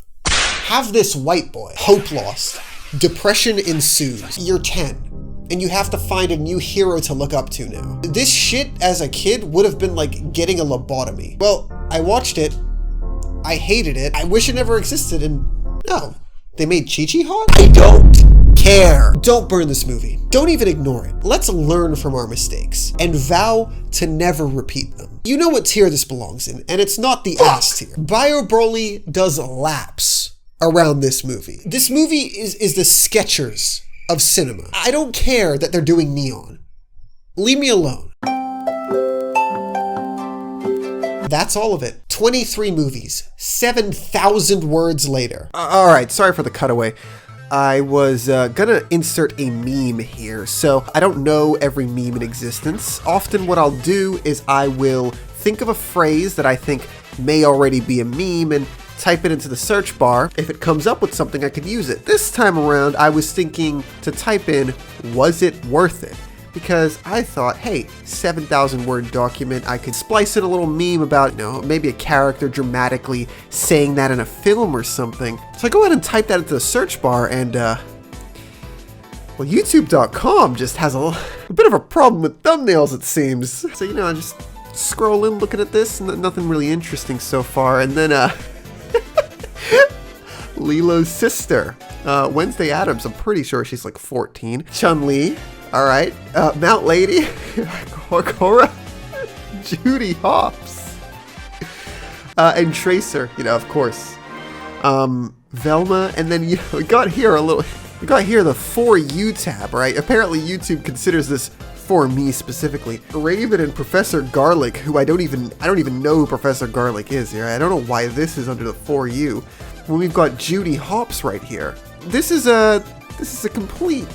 [SPEAKER 1] have this white boy. Hope lost. Depression ensues. You're 10. And you have to find a new hero to look up to now. This shit as a kid would have been like getting a lobotomy. Well, I watched it. I hated it. I wish it never existed and no. They made Chi-Chi hot? I don't care. Don't burn this movie. Don't even ignore it. Let's learn from our mistakes and vow to never repeat them. You know what tier this belongs in, and it's not the ass tier. Bio Broly does laps around this movie. This movie is the Skechers of cinema. I don't care that they're doing neon. Leave me alone. That's all of it. 23 movies, 7,000 words later. All right, sorry for the cutaway. I was gonna insert a meme here, so I don't know every meme in existence. Often what I'll do is I will think of a phrase that I think may already be a meme and type it into the search bar. If it comes up with something, I could use it. This time around, I was thinking to type in, was it worth it? Because I thought, hey, 7,000 word document, I could splice in a little meme about, you know, maybe a character dramatically saying that in a film or something. So I go ahead and type that into the search bar and, well, YouTube.com just has a bit of a problem with thumbnails, it seems. So, you know, I just scroll in looking at this, nothing really interesting so far, and then, Lilo's sister, Wednesday Addams, I'm pretty sure she's like 14. Chun-Li. All right, Mount Lady, Korra, Judy Hopps, and Tracer, you know, of course, Velma, and then, you know, we got here the For You tab, right? Apparently YouTube considers this for me specifically. Raven and Professor Garlic, who I don't even know who Professor Garlic is here. I don't know why this is under the For You. When we've got Judy Hopps right here. This is a complete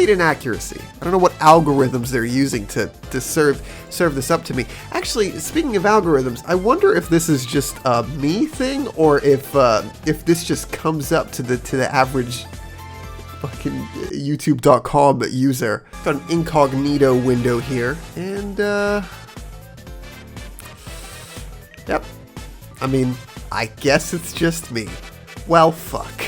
[SPEAKER 1] inaccuracy. I don't know what algorithms they're using to serve this up to me. Actually, speaking of algorithms, I wonder if this is just a me thing or if this just comes up to the average fucking YouTube.com user. Got an incognito window here, and yep. I mean, I guess it's just me. Well, fuck.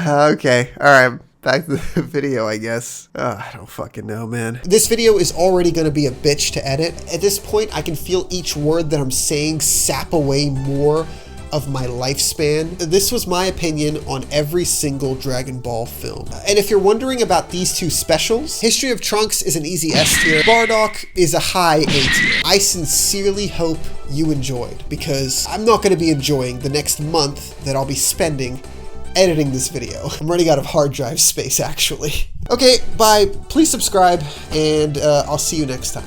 [SPEAKER 1] Okay, alright, Back to the video, I guess. I don't fucking know, man. This video is already gonna be a bitch to edit. At this point, I can feel each word that I'm saying sap away more of my lifespan. This was my opinion on every single Dragon Ball film. And if you're wondering about these two specials, History of Trunks is an easy S tier, Bardock is a high A tier. I sincerely hope you enjoyed, because I'm not gonna be enjoying the next month that I'll be spending editing this video. I'm running out of hard drive space, actually. Okay, bye. Please subscribe, and I'll see you next time.